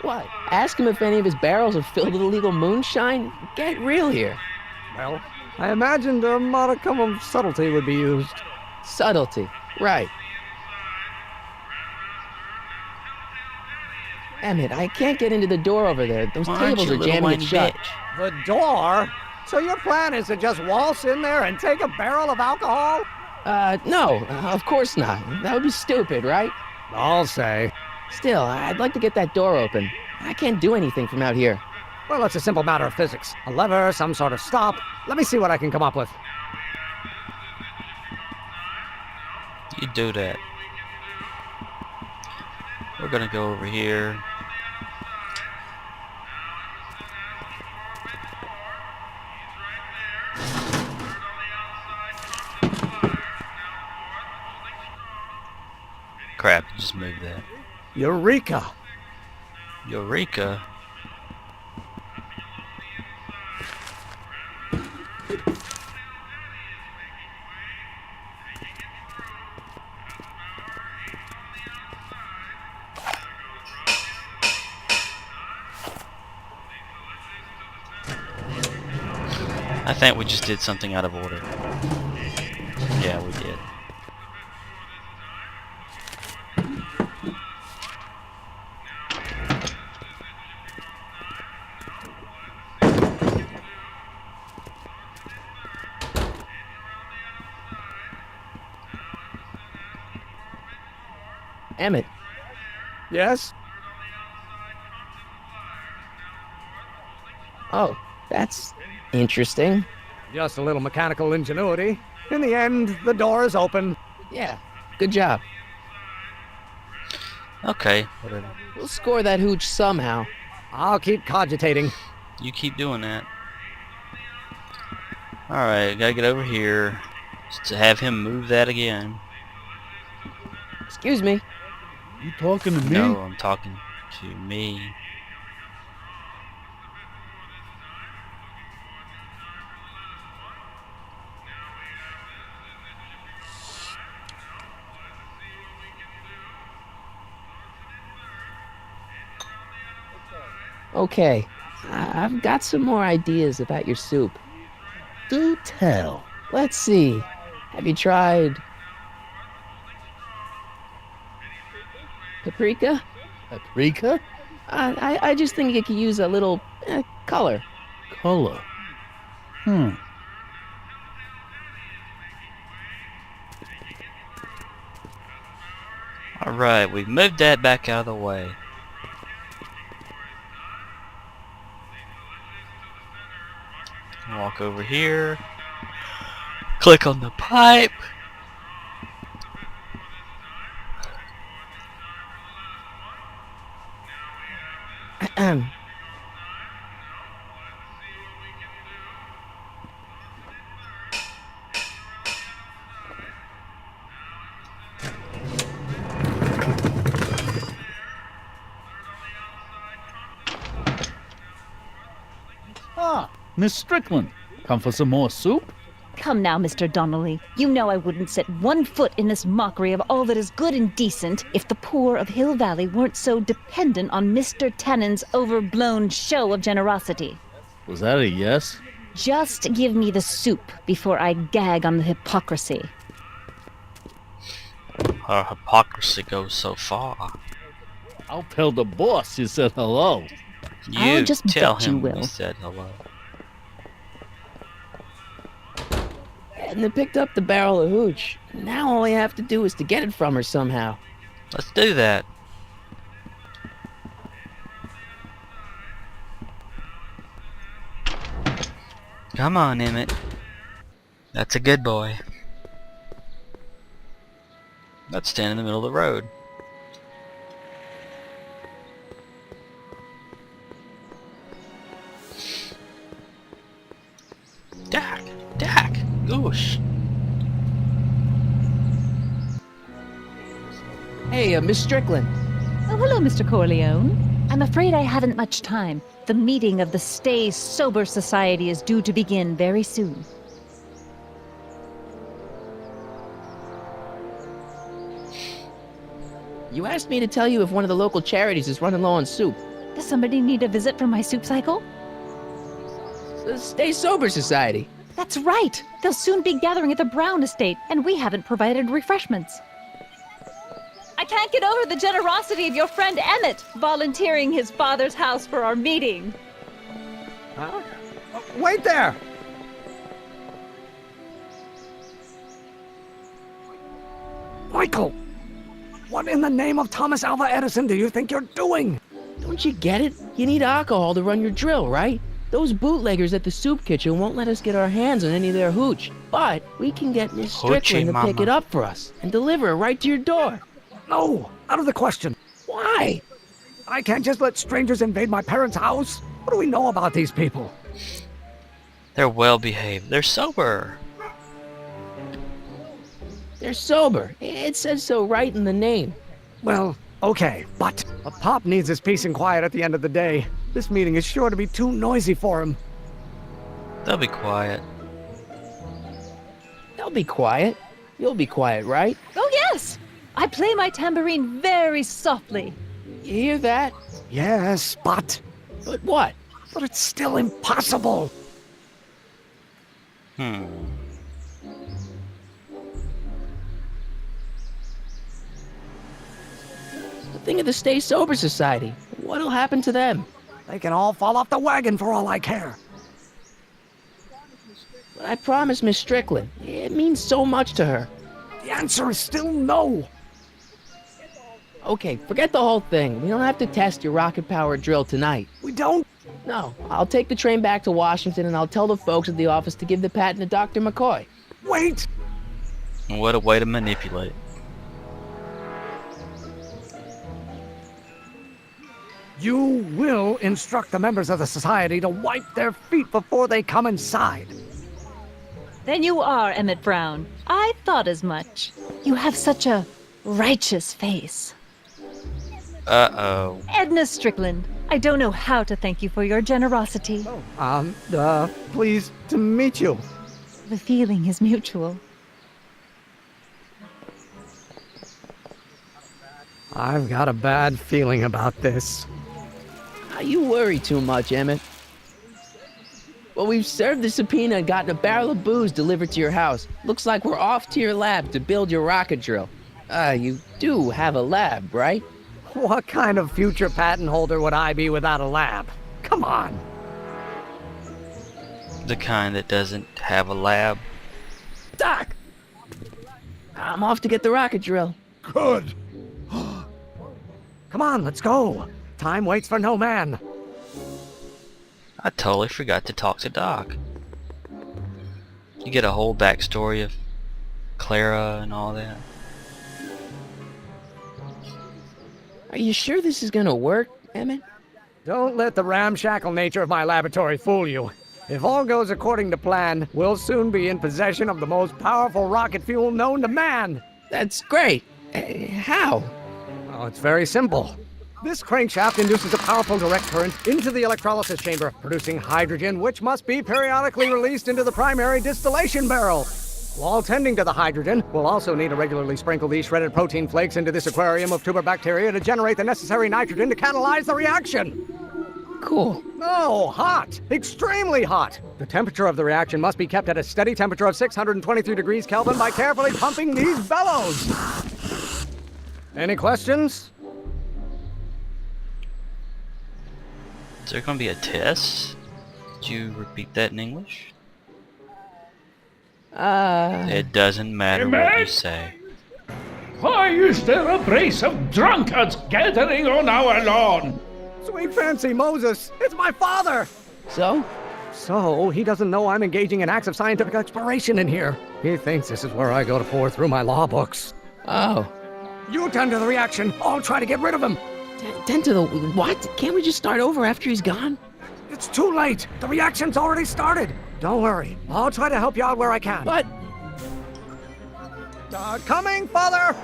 What? Ask him if any of his barrels are filled with illegal moonshine? Get real here. Well, I imagined a modicum of subtlety would be used. Subtlety. Right. Emmett, I can't get into the door over there. Those Why aren't tables you are a little jamming it whiny shut. bitch? The door? So your plan is to just waltz in there and take a barrel of alcohol? No, of course not. That would be stupid, right? I'll say. Still, I'd like to get that door open. I can't do anything from out here. Well, it's a simple matter of physics. A lever, some sort of stop. Let me see what I can come up with. You do that. We're gonna go over here. Crap, you just moved that. Eureka! Eureka? I think we just did something out of order. Yeah, we did. Emmett, Yes? oh, that's interesting. Just a little mechanical ingenuity. In the end, the door is open. Yeah, good job. Okay, whatever. We'll score that hooch somehow. I'll keep cogitating. You keep doing that. Alright, gotta get over here. Just to have him move that again. Excuse me. You talking to me? No, I'm talking to me. Okay, I've got some more ideas about your soup. Do tell. Let's see. Have you tried paprika? Paprika? I just think it could use a little color. Color. Alright, we've moved that back out of the way. Walk over here. Click on the pipe. Ah, Miss Strickland. Come for some more soup? Come now, Mr. Donnelly. You know I wouldn't set one foot in this mockery of all that is good and decent if the poor of Hill Valley weren't so dependent on Mr. Tannen's overblown show of generosity. Was that a yes? Just give me the soup before I gag on the hypocrisy. Our hypocrisy goes so far. I'll tell the boss you said hello. You I'll just tell bet you him we will. said hello. And they picked up the barrel of hooch. Now all I have to do is to get it from her somehow. Let's do that. Come on, Emmett. That's a good boy. Let's stand in the middle of the road. Dak! Dak! Goosh! Hey, Miss Strickland. Oh, hello, Mr. Corleone. I'm afraid I haven't much time. The meeting of the Stay Sober Society is due to begin very soon. You asked me to tell you if one of the local charities is running low on soup. The Does somebody need a visit from my soup cycle? The Stay Sober Society. That's right. They'll soon be gathering at the Brown estate, and we haven't provided refreshments. I can't get over the generosity of your friend Emmett volunteering his father's house for our meeting. Huh? Wait there! Michael! What in the name of Thomas Alva Edison do you think you're doing? Don't you get it? You need alcohol to run your drill, right? Those bootleggers at the soup kitchen won't let us get our hands on any of their hooch. But we can get Miss Strickland to pick mama. it up for us and deliver it right to your door. No, out of the question. Why? I can't just let strangers invade my parents' house. What do we know about these people? They're well behaved. They're sober. They're sober. It says so right in the name. Well, okay, but a pop needs his peace and quiet at the end of the day. This meeting is sure to be too noisy for him. They'll be quiet. They'll be quiet. You'll be quiet, right? Oh, yes! I play my tambourine very softly. You hear that? Yes, but What? it's still impossible. Think of the Stay Sober Society. What'll happen to them? They can all fall off the wagon for all I care. But I promised Miss Strickland. It means so much to her. The answer is still no. Okay, forget the whole thing. We don't have to test your rocket-powered drill tonight. We don't. No, I'll take the train back to Washington and I'll tell the folks at the office to give the patent to Dr. McCoy. Wait. What a way to manipulate. You will instruct the members of the society to wipe their feet before they come inside. Then you are Emmett Brown. I thought as much. You have such a righteous face. Uh-oh. Edna Strickland, I don't know how to thank you for your generosity. Pleased to meet you. The feeling is mutual. I've got a bad feeling about this. You worry too much, Emmett. Well, we've served the subpoena and gotten a barrel of booze delivered to your house. Looks like we're off to your lab to build your rocket drill. You do have a lab, right? What kind of future patent holder would I be without a lab? Come on. The kind that doesn't have a lab. Doc! I'm off to get the rocket drill. Good. Come on, let's go. Time waits for no man. I totally forgot to talk to Doc. You get a whole backstory of Clara and all that. Are you sure this is gonna work, Emmett? Don't let the ramshackle nature of my laboratory fool you. If all goes according to plan, we'll soon be in possession of the most powerful rocket fuel known to man. That's great. How? Oh, it's very simple. This crankshaft induces a powerful direct current into the electrolysis chamber, producing hydrogen, which must be periodically released into the primary distillation barrel. While tending to the hydrogen, we'll also need to regularly sprinkle these shredded protein flakes into this aquarium of tuber bacteria to generate the necessary nitrogen to catalyze the reaction. Cool. Oh, hot! Extremely hot! The temperature of the reaction must be kept at a steady temperature of 623 degrees Kelvin by carefully pumping these bellows. Any questions? Is there going to be a test? Did you repeat that in English? It doesn't matter what you say. Why is there a brace of drunkards gathering on our lawn? Sweet fancy Moses, it's my father! So? So, he doesn't know I'm engaging in acts of scientific exploration in here. He thinks this is where I go to pour through my law books. Oh. You tend to the reaction, I'll try to get rid of him. Tend to the what? Can't we just start over after he's gone? It's too late. The reaction's already started. Don't worry. I'll try to help you out where I can. But Coming, Father!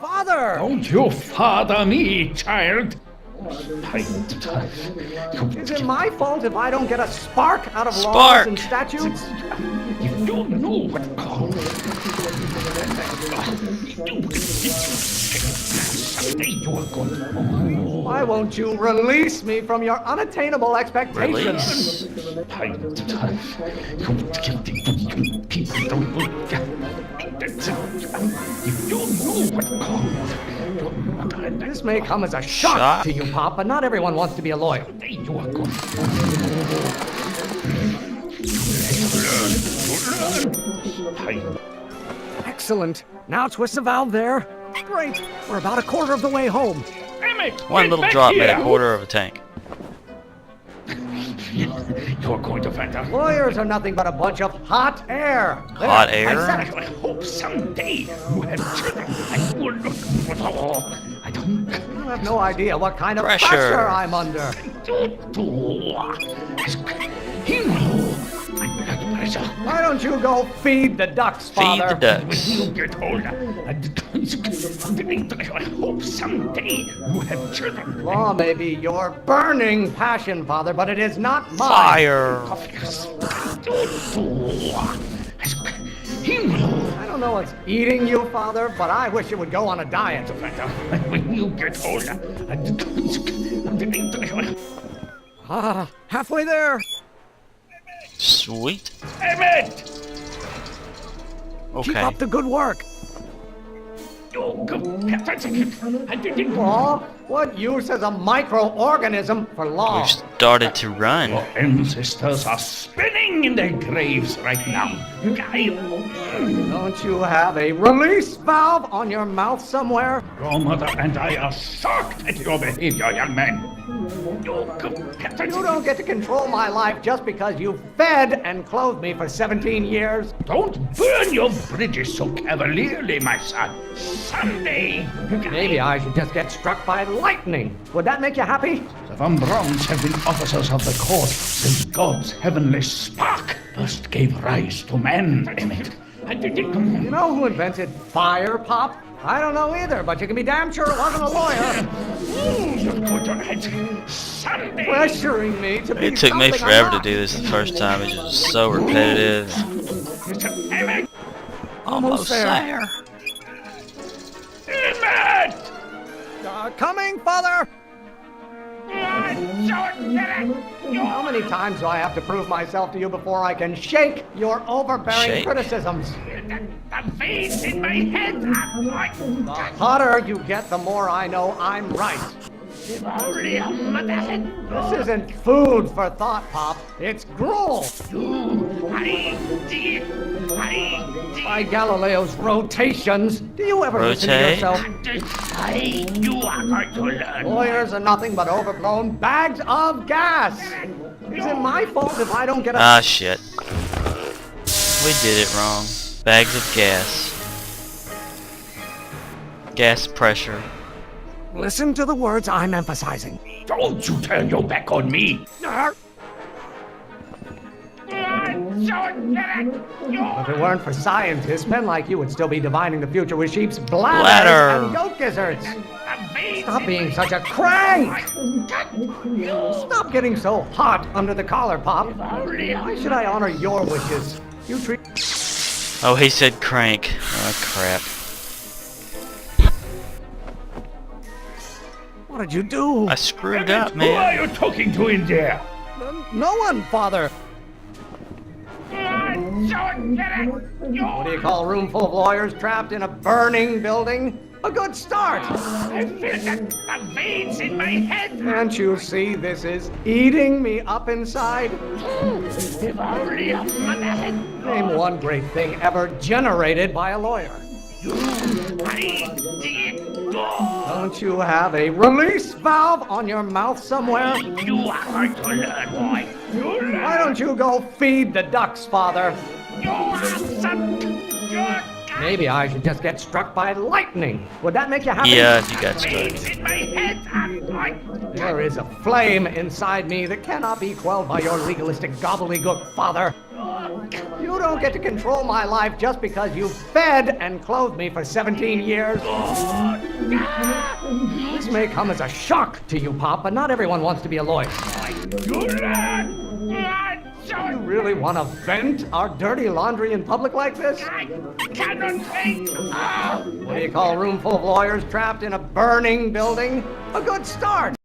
Father! Don't you father me, child. Is it my fault if I don't get a spark out of laws Spark! and statutes? You know what call Someday you are going to... Why won't you release me from your unattainable expectations? This may come as a shock to you, Pop, but not everyone wants to be a lawyer. Excellent. Now twist the valve there. Great. We're about a quarter of the way home. Emmett, One little drop made a quarter of a tank. You're going to find out. Lawyers are nothing but a bunch of hot air. Hot There, air? I said it. I hope someday you have children. I will look for the law. I don't... You have no idea what kind of Pressure. pressure I'm under. Why don't you go feed the ducks, Feed Father? the ducks. When you get older, I hope someday you have children. Law may be your burning passion, Father, but it is not mine. Fire. I don't know what's eating you, Father, but I wish you would go on a diet. When you get older, Ah, halfway there. Sweet. Emmett! Keep Okay. up the good work. Law? What use is a microorganism for law? We've started to run. Your ancestors are spinning in their graves right now. Don't you have a release valve on your mouth somewhere? Your mother and I are shocked at your behavior, young man. You don't get to control my life just because you fed and clothed me for 17 years. Don't burn your bridges so cavalierly, my son. Someday, Maybe I should just get struck by lightning. Would that make you happy? the Von Browns have been officers of the court since God's heavenly spark first gave rise to man. You know who invented fire, Pop? I don't know either, but you can be damn sure it wasn't a lawyer. Someday. Pressuring me to be It took me something I'm forever to not. do this the first time. It's just so repetitive. Emmett! Almost there. Emmett! Coming, Father! How many You're times do I have to prove myself to you before I can shake your overbearing Shake. criticisms? the veins in my head are like... The hotter you get, the more I know I'm right. This isn't food for thought, Pop. It's gruel. By Galileo's rotations, do you ever listen to Rotate? yourself? You are going to learn. Lawyers are nothing but overblown bags of gas. Is it my fault if I don't get a... Ah, shit. We did it wrong. Bags of gas. Gas pressure. Listen to the words I'm emphasizing. Don't you turn your back on me. If it weren't for scientists, men like you would still be divining the future with sheep's bladders Bladder. and goat gizzards. Stop being such a crank! Stop getting so hot under the collar, Pop. Why should I honor your wishes? You treat... Oh, he said crank. Oh, crap. What did you do? I screwed up, Who are man. you talking to in there? No one, Father. What do you call a room full of lawyers trapped in a burning building? A good start. I feel the veins in my head. Can't you see this is eating me up inside? Name one great thing ever generated by a lawyer. Don't you have a release valve on your mouth somewhere? You are going to learn, boy. Why don't you go feed the ducks, Father? You are some... Maybe I should just get struck by lightning. Would that make you happy? Yeah, if you got veins struck. in my head are like... There is a flame inside me that cannot be quelled by your legalistic gobbledygook, Father. You don't get to control my life just because you fed and clothed me for 17 years. This may come as a shock to you, Pop, but not everyone wants to be a lawyer. You learn. You really want to vent our dirty laundry in public like this? I cannot think. What do you call a room full of lawyers trapped in a burning building? A good start.